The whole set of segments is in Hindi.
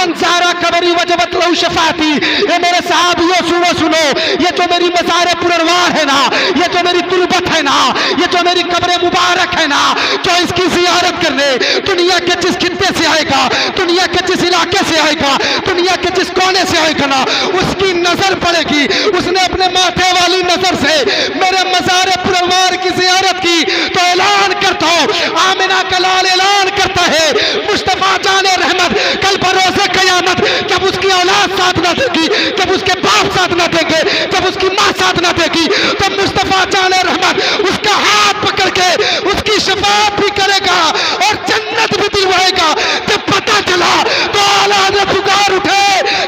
मंजारा कबरी वजबत लहू शफाती। ये मेरे साहबियों सुनो सुनो, ये जो मेरी मज़ार पुरनवार है ना, ये जो मेरी तुलबत है ना, ये जो मेरी कब्र मुबारक है ना, जो इसकी जियारत करने दुनिया के जिस खित्ते से आएगा, दुनिया के जिस इलाके से आएगा, दुनिया के जिस कोने से आएगा ना, उसकी नजर पड़ेगी। उसने अपने माथे वाली नजर से मेरे मज़ार पुरनवार की जियारत की तो ऐलान करता हूं, आमिना का लाल ऐलान करता है, मुस्तफा जाने रहमत कल बरोज़े क़यामत जब उसकी औलाद साथ ना देगी, जब उसके बाप साथ ना देंगे, जब उसकी माँ साथ ना देगी, तो मुस्तफा जाने रहमत उसका हाथ पकड़ के उसकी शफाअत भी करेगा और जन्नत भी दिलवाएगा। जब पता चला तो आला ने पुकार उठे,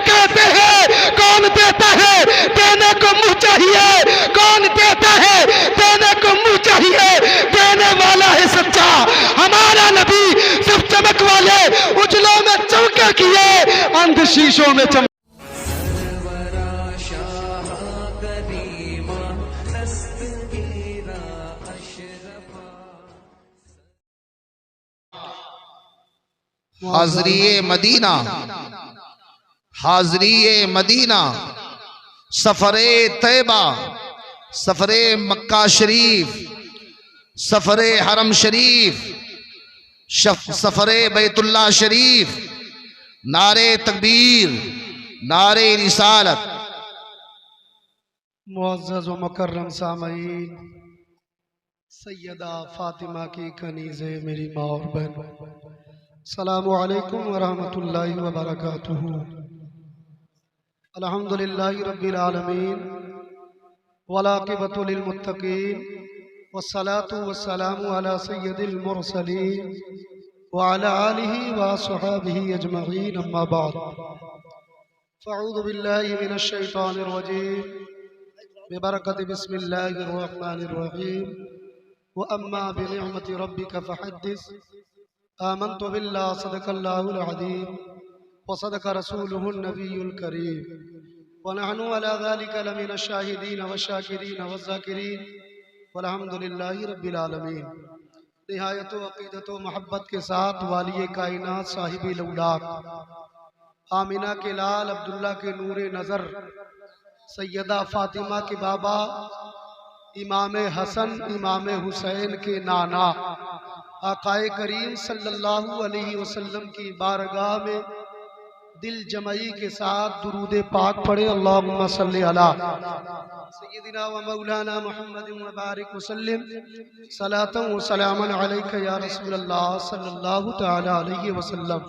कहते हैं कौन देता है, देने को मुंह चाहिए, कौन देता है, देने को मुंह चाहिए, देने वाला है सच्चा हमारा नबी। सब चमक वाले उजलों में चमके किए, अंध शीशों में चमक। हाज़रिए मदीना, हाज़रिए मदीना, सफरे तैबा, सफरे मक्का शरीफ, सफरे हरम शरीफ, सफरे बैतुल्लाह शरीफ, नारे तकबीर, नारे रिसालत। मुअज़्ज़ज़ व मुकर्रम सामईन, सैयदा फातिमा की कनीज़े मेरी माँ और बहन, अस्सलामु अलैकुम व रहमतुल्लाहि व बरकातुहू। अल्हम्दुलिल्लाहि रब्बिल आलमीन वल आक़िबतु लिल मुत्तक़ीन वस्सलातु वस्सलामु अला सय्यदिल मुरसलीन व अला आलिहि व अस्हाबिहि अजमईन, अम्मा बाद। फ़अऊज़ु बिल्लाहि मिनश शैतानिर रजीम, बिबरकति बिस्मिल्लाहिर रहमानिर रहीम, व अम्मा बिनिअमति रब्बिका फ़हद्दिस। आमन्तु बिल्लाहि सदक़ल्लाहुल अज़ीम व सदक़ रसूलुहुन नबियुल करीम व नहनु अला ज़ालिका लमिनश शाहिदीन व शाकिरीन व ज़ाकिरीन वल्हम्दुलिल्लाहि रब्बिल आलमीन। निहायत अक़ीदत व मोहब्बत के साथ वालिए कायनात साहिबे लौलाक आमिना के लाल अब्दुल्ला के नूरे नज़र सैयदा फातिमा के बाबा इमाम हसन इमाम हुसैन के नाना आकाए करीम सल्लल्लाहु अलैहि वसल्लम की बारगाह में दिल जमई के साथ दुरूद पाक पढ़े। अल्लाहुम्मा सल्ली अला सय्यदिना व मौलाना मुहम्मद व बारिक वसल्लिम सलातन व सलामन अलैका या रसूलल्लाह सल्लल्लाहु तआला अलैहि वसल्लम।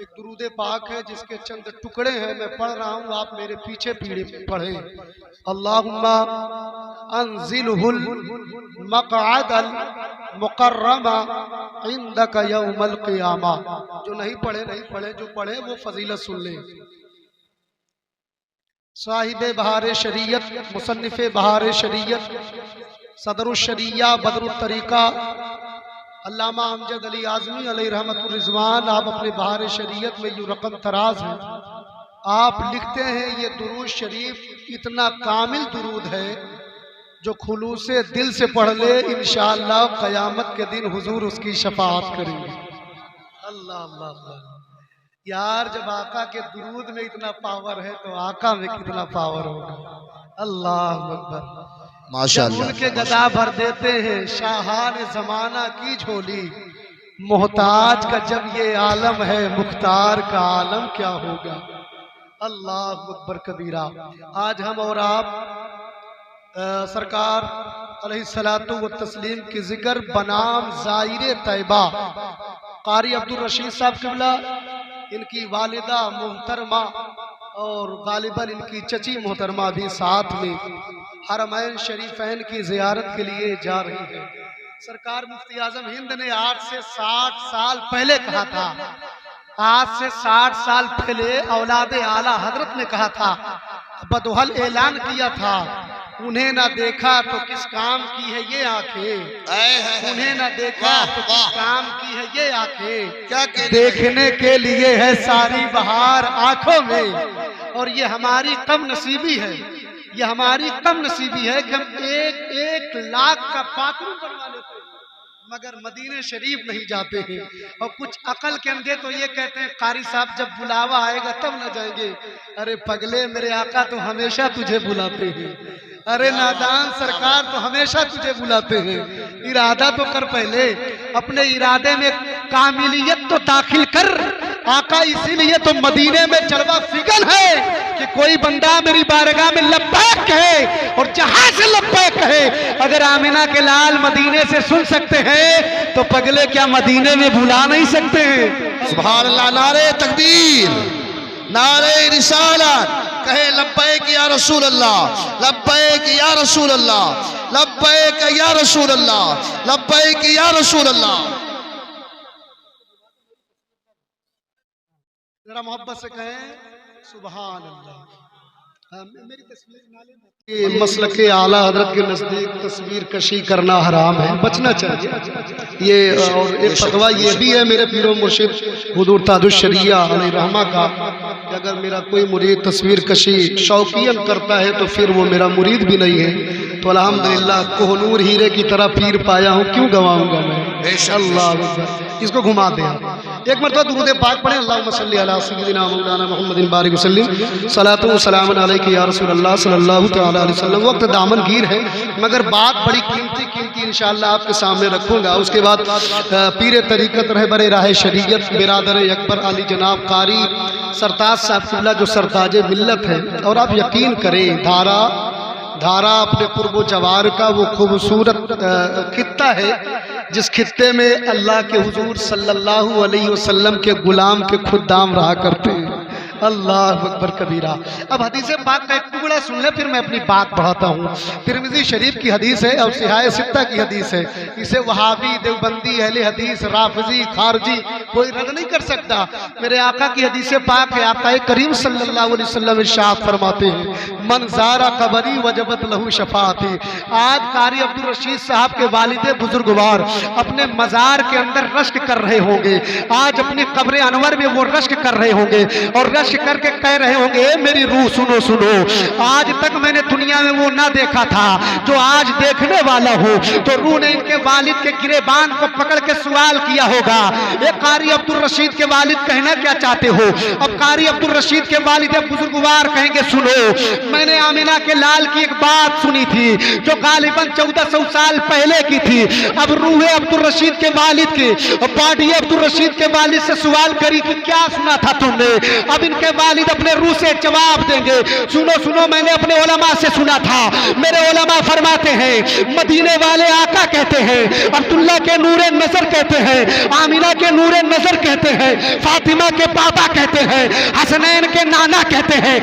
एक दुरूद पाक है जिसके चंद टुकड़े हैं, मैं पढ़ रहा हूँ, आप मेरे पीछे पीछे पढ़ें। अल्लाहुम्मा अंजिलहुल मक़अदल मुकर्रमा इंदका यौमल क़ियामा। जो नहीं पढ़े नहीं पढ़े, जो पढ़े वो फजीलत सुन ले। साहिबे बहार शरीयत, मुसन्निफे बहार शरीयत, सदरुल शरिया बदरुल तरीका अल्लामा अमजद अली आज़मी अलैहि रहमतुर रिज़वान, आप अपने बहार शरीयत में यूँ रकम तराज हैं, आप लिखते हैं ये दुरूद शरीफ इतना कामिल दुरूद है जो खुलूसे दिल से पढ़ ले इंशाअल्लाह क़यामत के दिन हुजूर उसकी शफाअत करेंगे। अल्लाह अल्लाह अल्लाह। यार जब आका के दुरूद में इतना पावर है तो आका में कितना पावर होगा। अल्लाह अकबर। माशाअल्लाह उनके गदा भर देते हैं शाहान जमाना की झोली, मोहताज का जब ये आलम है मुख्तार का आलम क्या होगा। अल्लाह अकबर कबीरा। आज हम और आप सरकार अलैहिस्सलातु व तस्लीम की जिक्र बनाम ज़ाहिर तैबा कारी अब्दुल रशीद साहब क़िबला, इनकी वालिदा मोहतरमा और गालिबन इनकी चची मोहतरमा भी साथ में हरमैन शरीफैन की ज़ियारत के लिए जा रही है। सरकार मुफ्ती आज़म हिंद ने आज से 60 साल पहले कहा था, आज से 60 साल पहले औलादे आला हजरत ने कहा था, बदोहल ऐलान किया था, उन्हें ना देखा तो किस काम की है ये आंखें, उन्हें ना देखा तो किस काम की है ये आंखें, क्या देखने के लिए है सारी बहार आंखों में। और ये हमारी कम नसीबी है, ये हमारी कम नसीबी है कि हम 1-1 लाख का पाखरू बनवा लेते हैं। मगर मदीने शरीफ नहीं जाते हैं। और कुछ अकल के अंधे तो ये कहते हैं कारी साहब जब बुलावा आएगा तब न जाएंगे। अरे पगले, मेरे आका तो हमेशा तुझे बुलाते हैं। अरे नादान, सरकार तो हमेशा तुझे बुलाते हैं। इरादा तो कर पहले, अपने इरादे में कामिलियत तो दाखिल कर। आका इसीलिए तो मदीने में जलवा फिगन है कि कोई बंदा मेरी बारगाह में लब्बैक कहे, और जहां से लब्बैक कहे अगर आमिना के लाल मदीने से सुन सकते हैं तो पगले क्या मदीने में बुला नहीं सकते हैं? सुभान अल्लाह, नारे तकबीर, नारे रिसालत, कहे लब्बैक या रसूल अल्लाह, लब्बैक या रसूल अल्लाह, लब्बैक या रसूल अल्लाह, लब्बैक या रसूल अल्लाह। जरा मोहब्बत से कहें सुभान अल्लाह। मेरी तस्वीर ना लेना। मसलक के आला हजरत के नजदीक तस्वीर कशी करना हराम है, बचना चाहिए ये। और एक फतवा ये भी है मेरे पीरो मुर्शिद हुजूर ताजुश शरिया अलैहि रहमा का कि अगर मेरा कोई मुरीद तस्वीर कशी शौकियन करता है तो फिर वो मेरा मुरीद भी नहीं है। तो अल्हम्दुलिल्लाह कोहनूर हीरे की तरह पीर पाया हूँ, क्यों गवाऊंगा मैं? अल्लाह अकबर। इसको घुमा दे। एक मरतबा दुरूद पाक पढ़े, अल्लाहुम्मा सल्ली अला सय्यिदिना मौलाना मुहम्मदिन बारिक वसल्लम सलातु व सलामुन अलैका या रसूल अल्लाह सल्लल्लाहु तआला अलैहि वसल्लम। वक्त दामन गिर है मगर बात बड़ी कीमती इंशाअल्लाह आपके सामने रखूंगा। उसके बाद पीर तरीक़त रहबर राह शरीयत बिरादर अकबर अली जनाब कारी सरताज साहब किबला जो सरताज मिल्लत है, और आप यकीन करें धारा अपने पूर्व जवार का वो खूबसूरत खित्ता है जिस खित्ते में अल्लाह के हुजूर सल्लल्लाहु अलैहि वसल्लम के गुलाम के खुद्दाम रहा करते हैं। अल्लाह अकबर कबीरा। अब हदीस पाक का एक टुकड़ा सुन ले, फिर मैं अपनी बात बढ़ाता हूँ। तिरमिज़ी शरीफ की हदीस है और सिहाए सित्ता की हदीस है। इसे वहाबी, देवबंदी, अहले हदीस, राफिजी, खारजी कोई रद्द नहीं कर सकता। मेरे आका की हदीस पाक है। आका करीम सल्लल्लाहु अलैहि वसल्लम इरशाद फरमाते हैं, मन ज़ारा कबरी वजबत लहू शफाअती। आज कारी अब्दुल रशीद साहब के वालिद बुजुर्गवार अपने मज़ार के अंदर रश्क कर रहे होंगे। आज अपनी कब्र अनवर में वो रश्क कर रहे होंगे और रश्क करके कह रहे होंगे, मेरी रूह सुनो सुनो, आज तक मैंने दुनिया में वो ना देखा था जो आज देखने वाला हो। तो रूह ने इनके वालिद के गिरेबान को पकड़ के सवाल किया होगा, ये कारी अब्दुल रशीद के वालिद कहना क्या चाहते हो? अब कारी अब्दुल रशीद के वालिद बुजुर्गवार कहेंगे, सुनो, मैंने आमिना के लाल की एक बात सुनी थी जो गालिबन 1400 साल पहले की थी। अब रूह अब्दुल रशीद के वालिद के पार्टी अब्दुल रशीद के वालिद से सवाल करी कि क्या सुना था तुमने? अब इनके वालिद अपने रूह से जवाब देंगे, सुनो सुनो, मैंने अपने उलमा से सुना था। मेरे उलमा फरमाते हैं, मदीने वाले आका कहते हैं, अब्दुल्ला के नूरे नजर कहते हैं, आमिना के नूरे नजर कहते हैं, फातिमा के पापा कहते हैं, हसनैन के नाना कहते हैं।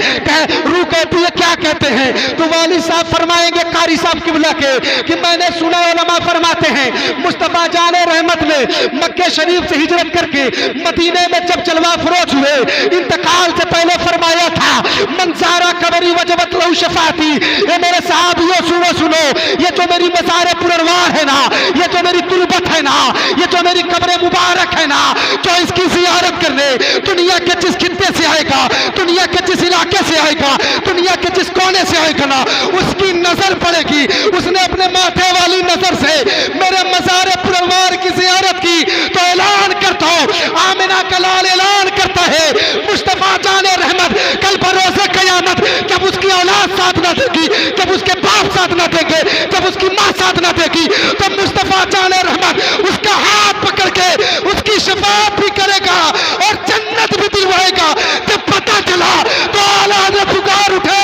रूह कहती है क्या कहते हैं? तो वालिद साहब फरमाएंगे कारी साहब किबला के कि मैंने सुना, उलमा फरमाते हैं मुस्तफा जाने रहमत ने मक्के शरीफ से हिजरत करके मदीने में जब जलवा फरोज हुए, इंतकाल से पहले फरमाया था, मंसारा कबरी वजबत लहू शफाअती। ये मेरे साहबियों सुनो सुनो, ये जो मेरी मज़ार पुरनवार है ना, ये जो मेरी तुलबत है ना, ये जो मेरी कब्र मुबारक है ना, जो इसकी ज़ियारत करने दुनिया के जिस खित्ते से आएगा, दुनिया के जिस इलाके से आएगा, दुनिया के जिस कोने से आएगा ना, उसकी नजर पड़ेगी। उसने अपने माथे वाली नजर से मेरे मज़ार पुरनवार की ज़ियारत की तो ऐलान करता हूँ, आमिना का लाल ऐलान करता है, मुस्तफा जाने रहमत कल बरोज़े क़यामत जब उसकी औलाद साथ ना देगी, जब उसके बाप साथ ना देंगे, जब उसकी माँ साथ ना देगी, तो मुस्तफा जाने रहमत उसका हाथ पकड़ के उसकी शफाअत भी करेगा और जन्नत भी दिलवाएगा। जब पता चला तो आला ने पुकार उठे,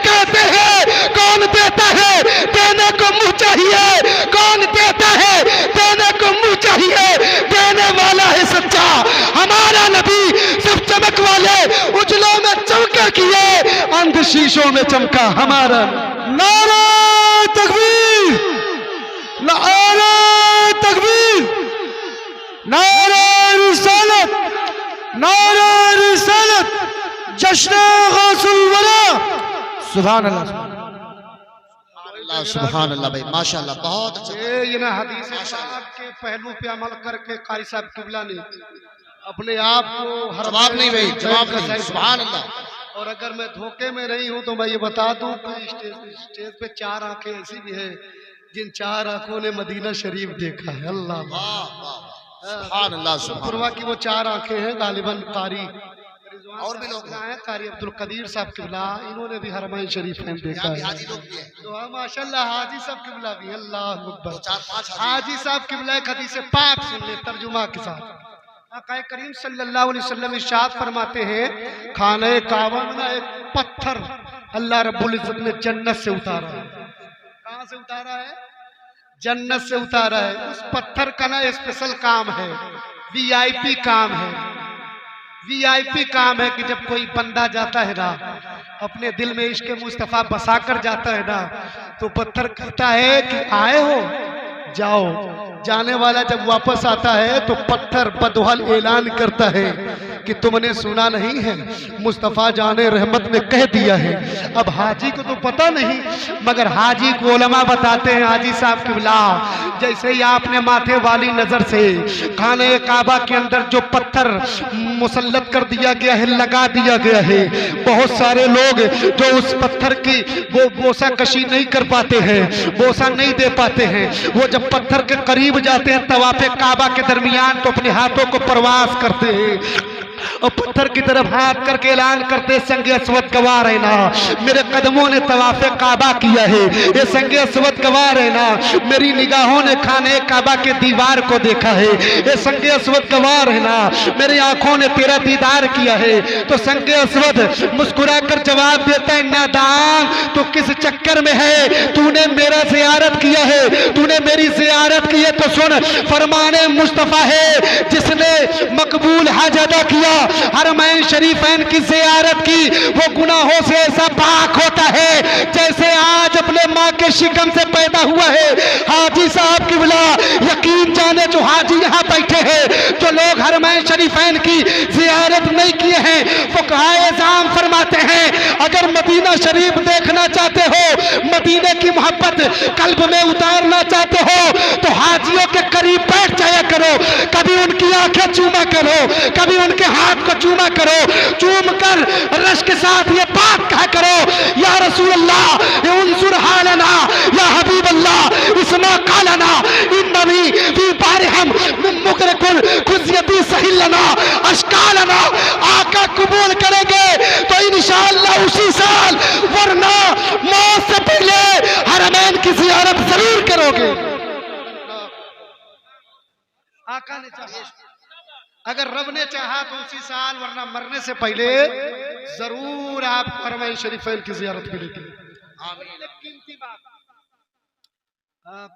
कहते हैं कौन देता है? देने को मुँह चाहिए। कौन देता है? देने को मुँह चाहिए। देने वाला है सच्चा हमारा नबी, सब चमक वाले उजलों में चमका किए, अंध शीशों में चमका हमारा। नारा तकबीर, नारा तकबीर, नारा रिसालत, नारा रिसालत, जश्न गौसुल वरा। सुभान अल्लाह, सुभान अल्लाह भाई, माशाअल्लाह, बहुत अच्छा। ये ना हदीस पाक के पहलू पे अमल करके कारी साहब किबला ने अपने आप को हर जवाब नहीं भाई, जवाब नहीं। सुभान अल्लाह। और अगर मैं धोखे में नहीं हूं तो मैं ये बता दूं कि स्टेज पे 4 आंखें ऐसी भी है जिन 4 आंखों ने मदीना शरीफ देखा है, अल्लाह सुभान अल्लाह सुभान पुरवा की वो 4 आंखें हैं, गालिबन कारी और भी लोग हैं, कारी अब्दुल कदीर साहब किबला, इन्होंने भी हरमैन शरीफ में देखा है। हाजी लोग भी हैं, तो हाँ माशाल्लाह हाजी साहब किबला भी, अल्लाह अकबर। 4-5 हाजी साहब किबला एक हदीस पाक सुन ले तर्जुमा के साथ। आक़ा करीम सल्लल्लाहु अलैहि वसल्लम इरशाद फरमाते हैं, खाने काबा में ना एक पत्थर अल्लाह रब्बुल इज्जत ने जन्नत से उतारा है। कहाँ से उतारा है? जन्नत से उतारा है। उस पत्थर का ना स्पेशल काम है, वीआईपी काम है। वीआईपी काम है कि जब कोई बंदा जाता है ना, अपने दिल में इश्क मुस्तफ़ा बसा कर जाता है ना, तो पत्थर कहता है कि आए हो जाओ। जाने वाला जब वापस आता है तो पत्थर बदहल ऐलान करता है कि तुमने सुना नहीं है, मुस्तफ़ा जाने रहमत ने कह दिया है। अब हाजी को तो पता नहीं, मगर हाजी को उलमा बताते हैं, हाजी साहब किबला जैसे ही आपने माथे वाली नजर से खाने काबा के अंदर जो पत्थर मुसल्लत कर दिया गया है, लगा दिया गया है, बहुत सारे लोग जो उस पत्थर की वो बोसा कशी नहीं कर पाते हैं, बोसा नहीं दे पाते हैं, वो जब पत्थर के करीब जाते हैं तवाफ़े काबा के दरमियान तो अपने हाथों को प्रवास करते हैं और पत्थर की तरफ हाथ करके ऐलान करते, संगे अस्वद गवाह रहना, मेरे कदमों ने तवाफ़े काबा किया है, ये संगे अस्वद गवाह रहना, मेरी निगाहों ने खाने काबा के दीवार को देखा है, ये संगे अस्वद गवाह रहना, मेरी आंखों ने तेरा दीदार किया है। तो संगे अस्वद मुस्कुरा कर जवाब देता है, नादान तो किस चक्कर में है, तूने मेरा ज़ियारत किया है, तूने मेरी ज़ियारत की है तो सुन, फरमाने मुस्तफ़ा है जिसने मकबूल हज अदा किया, हरमैन शरीफैन की ज़ियारत की, वो गुनाहों से ऐसा पाक होता है जैसे आज अपने माँ के शिकम से पैदा हुआ है। हाजी साहब किबला यकीन जाने जो हाजी यहाँ बैठे हैं, जो लोग हरमैन शरीफैन की ज़ियारत नहीं किए हैं, फुक़हाए इज़ाम फरमाते हैं, अगर मदीना शरीफ देखना चाहते हो, मदीने की मोहब्बत कल्ब में उतारना चाहते हो, तो हाजियों के करीब बैठ जाया करो, कभी उनकी आंखें चूमा करो, कभी उनके हाथ को चूमा करो, चूम कर रश के साथ ये बात कहा करो, या रसूल अल्लाह उन्सुर हालना, या हबीब अल्लाह इस्मा कालना, इन्ननी फी बारिहम मुकरकुल खुशियती सहिलना अशकालना। आका कबूल करेंगे तो इंशाअल्लाह उसी साल, वरना मौत से पहले हरमैन की ज़ियारत जरूर करोगे। आका ने चाहा, अगर रब ने चाहा तो उसी साल, वरना मरने से पहले जरूर आप हरमैन शरीफैन की ज़ियारत करेंगे। कीमती बात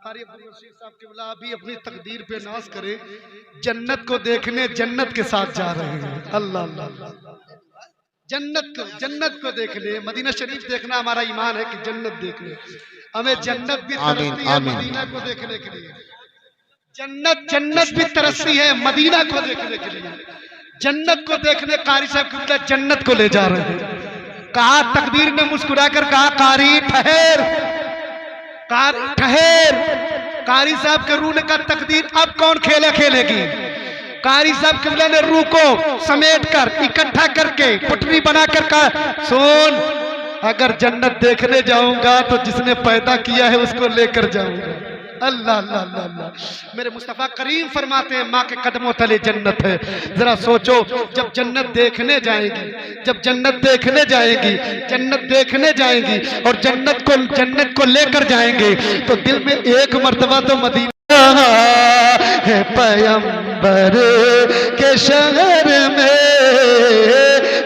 कारी अब्दुल रशीद साहब किबला भी अपनी तकदीर पे नाज करे, जन्नत को देखने जन्नत के साथ जा रहे हैं। अल्लाह अल्लाह, जन्नत को देखने, मदीना शरीफ देखना हमारा ईमान है कि जन्नत देखने, हमें जन्नत भी तरसती है मदीना को देखने के लिए, जन्नत भी तरसती है मदीना को देखने के लिए। जन्नत को देखने कारी साहब किबला जन्नत को ले जा रहे हैं। कहा तकदीर ने मुस्कुराकर कहा, कारी ठहर, कारी ठहर। कारी साहब के रूह ने कहा, तकदीर अब कौन खेला खेलेगी। कारी साहब किबला ने रूह को समेट कर इकट्ठा करके पटरी बनाकर कहा, सुन, अगर जन्नत देखने जाऊंगा तो जिसने पैदा किया है उसको लेकर जाऊंगा। अल्लाह अल्लाह अल्लाह अल्लाह। मेरे मुस्तफ़ा करीम फरमाते हैं, माँ के कदमों तले जन्नत है। जरा सोचो, जब जन्नत देखने जाएगी, जब जन्नत देखने जाएगी, जन्नत देखने जाएंगी और जन्नत को लेकर जाएंगे तो दिल में एक मर्तबा तो मदीना है, पैगंबर के शहर में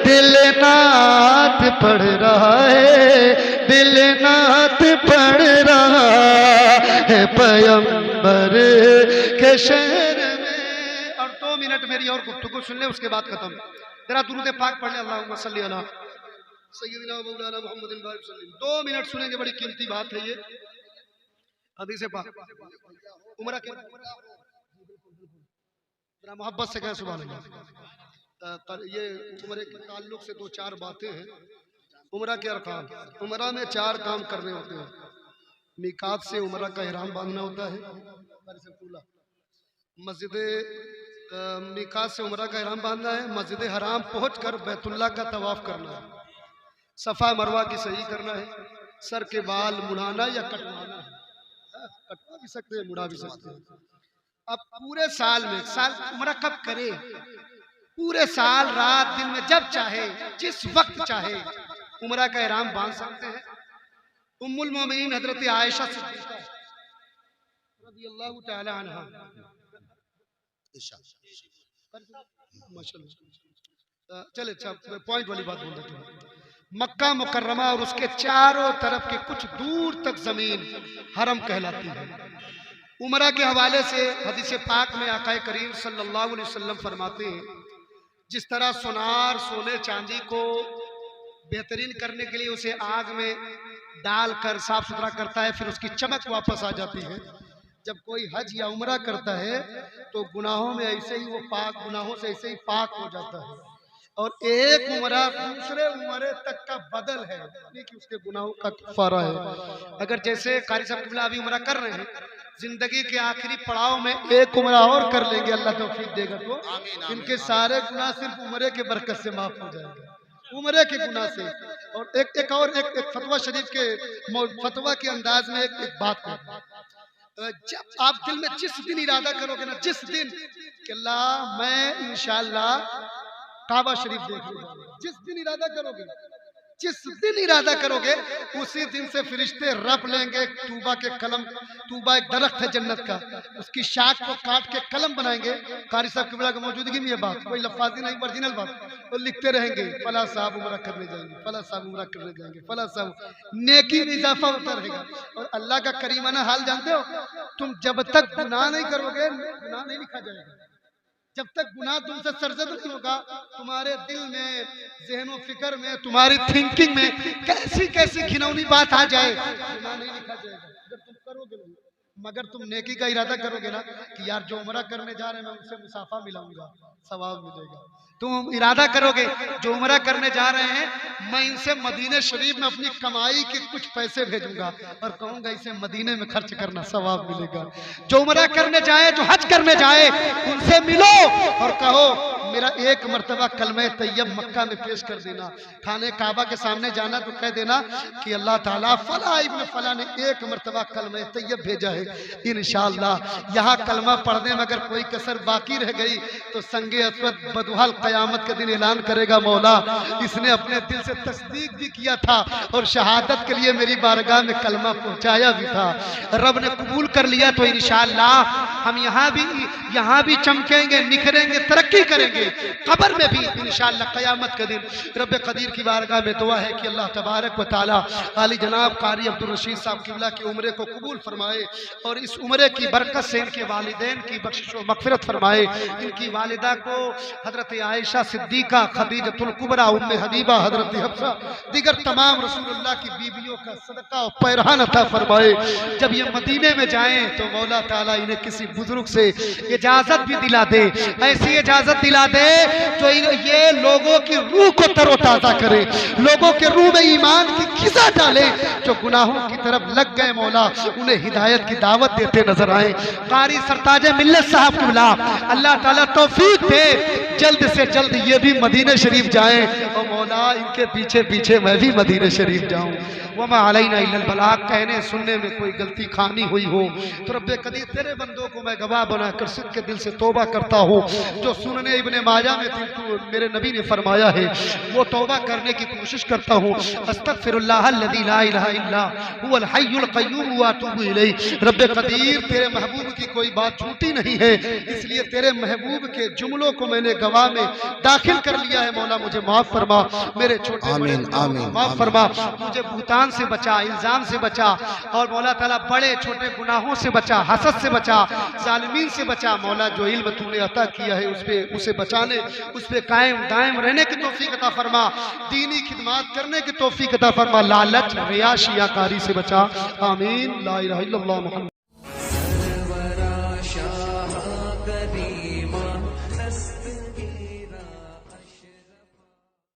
दिल नात पढ़ रहा है, दिल नात पढ़ रहा है पैगंबर के शहर में। और 2 मिनट मेरी और गुफ्तगू सुन ले, उसके बाद खत्म। जरा दुरूद पाक पढ़ ले, अल्लाहुम्मा सल्ली अला सय्यिदिना मौलाना मुहम्मदिन बारिक वसल्लम। 2 मिनट सुनेंगे, बड़ी कीमती बात है ये। हदीस पाक उमरा के जरा मोहब्बत से कहें सुभान अल्लाह। ये उम्रे के ताल्लुक से 2-4 बातें हैं। उम्रा के अरकान, उम्रा में 4 काम करने होते हैं। मिकात से उम्रा का इहराम बांधना होता है, मस्जिद मिकात से उम्रा का इहराम बांधना है, मस्जिद हराम पहुंचकर बैतुल्लाह का तवाफ करना है, सफ़ा मरवा की सही करना है, सर के बाल मुड़ाना या कटवाना है, कटवा भी सकते हैं, मुड़ा भी सकते हैं। अब पूरे साल में उम्रा कब करे? पूरे साल रात दिन में जब चाहे जिस वक्त चाहे उम्रा का ihram बांध सकते हैं। उम्मुल मोमिनीन हजरत आयशा सिद्दीक़ा रज़ियल्लाहु ताला अन्हा, माशाअल्लाह, चले अच्छा पॉइंट वाली बात बोल देते हैं। मक्का मुकर्रमा और उसके चारों तरफ के कुछ दूर तक जमीन हरम कहलाती है। उमरा के हवाले से हदीस पाक में आका करीम सल्लल्लाहु अलैहि वसल्लम फरमाते हैं, जिस तरह सोनार सोने चांदी को बेहतरीन करने के लिए उसे आग में डालकर साफ सुथरा करता है, फिर उसकी चमक वापस आ जाती है। जब कोई हज या उमरा करता है तो गुनाहों में ऐसे ही वो पाक, गुनाहों से ऐसे ही पाक हो जाता है। और एक उमरा दूसरे उमरे तक का बदल है, यानी कि उसके गुनाहों का कफारा है। अगर जैसे कारी साहब किबला अभी उमरा कर रहे हैं, जिंदगी के आखिरी पड़ाव में एक उमरा और कर लेंगे, अल्लाह तौफीक देगा तो इनके सारे गुनाह सिर्फ उमरे के बरकत से माफ हो जाएंगे, उमरे के गुनाह से। और एक फतवा शरीफ के फतवा के अंदाज में एक बात कर, जब आप दिल में जिस दिन इरादा करोगे ना, जिस दिन कि अल्लाह मैं इंशाअल्लाह काबा शरीफ देख लूंगा, जिस दिन इरादा करोगे, जिस दिन इरादा करोगे उसी दिन से फरिश्ते रब लेंगे तूबा के कलम। तूबा एक दरख्त है जन्नत का, उसकी शाख को काट के कलम बनाएंगे। कारी साहब किबला की मौजूदगी में ये बात, कोई लफ्ज़ी नहीं, ओरिजिनल बात, तो लिखते रहेंगे फला साहब उमरा करने जाएंगे, फला साहब उमरा करने जाएंगे, फला साहब, नेकी में इजाफा होता रहेगा। और अल्लाह का करीमाना हाल जानते हो, तुम जब तक गुनाह नहीं करोगे गुनाह नहीं लिखा जाएगा। जब तक गुनाह तुमसे सरजद नहीं होगा, तुम्हारे दिल में, ज़हन फिक्र में, तुम्हारी थिंकिंग में कैसी कैसी घिनौनी बात आ जाए, गुनाह नहीं लिखा जाएगा जब तुम करोगे नहीं। मगर तुम नेकी का इरादा करोगे ना कि यार जो उमरा करने जा रहे हैं मैं उनसे मुसाफा मिलाऊंगा, सवाब मिलेगा। तुम इरादा करोगे जो उमरा करने जा रहे हैं मैं इनसे मदीने शरीफ में अपनी कमाई के कुछ पैसे भेजूंगा और कहूंगा इसे मदीने में खर्च करना, सवाब मिलेगा। जो उमरा करने जाए, जो हज करने जाए, उनसे मिलो और कहो मेरा एक मर्तबा कलमे तैयब मक्का में पेश कर देना। खाने काबा के सामने जाना तो कह देना कि अल्लाह ताला फला इब्न फला ने एक मर्तबा कलमे तैयब भेजा है, इंशाअल्लाह यहाँ कलमा पढ़ने में अगर कोई कसर बाकी रह गई तो संगे अस्वद बदुहल कयामत के दिन ऐलान करेगा, मौला इसने अपने दिल से तस्दीक भी किया था और शहादत के लिए मेरी बारगाह में कलमा पहुंचाया भी था, रब ने कबूल कर लिया। तो इंशाअल्लाह हम यहाँ भी चमकेंगे, निखरेंगे, तरक्की करेंगे, कब्र में भी इंशाअल्लाह क़यामत के दिन। रब कदीर की बारगाह में दुआ है कि अल्लाह तबारक व तआला आली जनाब कारी अब्दुल रशीद साहब किबला की उम्रे को कबूल फरमाए और इस उम्रे की बरकत से इनके वालिदैन की बख्शिश व मग़फ़िरत फरमाए। इनकी वालिदा को हज़रत आयशा सिद्दीक़ा, खदीजतुल कुबरा, उम्मे हबीबा, हज़रत हफ्सा, दीगर तमाम रसूलुल्लाह की बीवियों का सदका और पैरहान अता फरमाए। जब ये मदीने में जाएं तो मौला ताला इन्हें किसी बुजुर्ग से इजाजत भी दिला दे, ऐसी इजाजत दिला दे जो ये लोगों की रूह को तरोताजा करे, लोगों के रूह में ईमान की खिजा डाले। जो गुनाहों की तरफ लग गए मौला उन्हें हिदायत की दावत देते नजर आए। कारी सरताज मिल्लत साहब किबला अल्लाह ताला तौफीक दे, जल्द से जल्द ये भी मदीने शरीफ जाएं और मौला इनके पीछे पीछे मैं भी मदीने शरीफ जाऊं। वमा अलैना इल्लल बलाग, कहने सुनने में कोई गलती खामी हुई हो तो रब्बे कदीर तेरे बंदों को मैं गवाह बनाकर सिद्ध के दिल से तौबा करता हूँ। जो सुनने इब्ने माजा में मेरे नबी ने फरमाया है वो तौबा करने की कोशिश करता हूँ। अस्तगफिरुल्लाह अल्लज़ी ला इलाहा इल्ला हुवल हय्युल क़य्यूम व अतूबु इलैहि। रब्बे कदीर तेरे महबूब की कोई बात झूठी नहीं है, इसलिए तेरे महबूब के जुमलों को मैंने गवाह में दाखिल कर लिया है। मौला मुझे माफ फरमा, मेरे छोटे बड़े माफ फरमा, मुझे भूतान से बचा, इल्जाम से बचा और मौला ताला बड़े छोटे गुनाहों से बचा, हसद से बचा, जालिमीन से बचा। मौला जो इल्म तूने अता किया है उसे बचाने, उस पे कायम दायम रहने की तौफीक अता फरमा, दीनी खिदमत करने की तौफीक अता फरमा, लालच रिया शियाकारी से बचा। आमीन। ला इलाहा इल्लल्लाह मुहम्मद।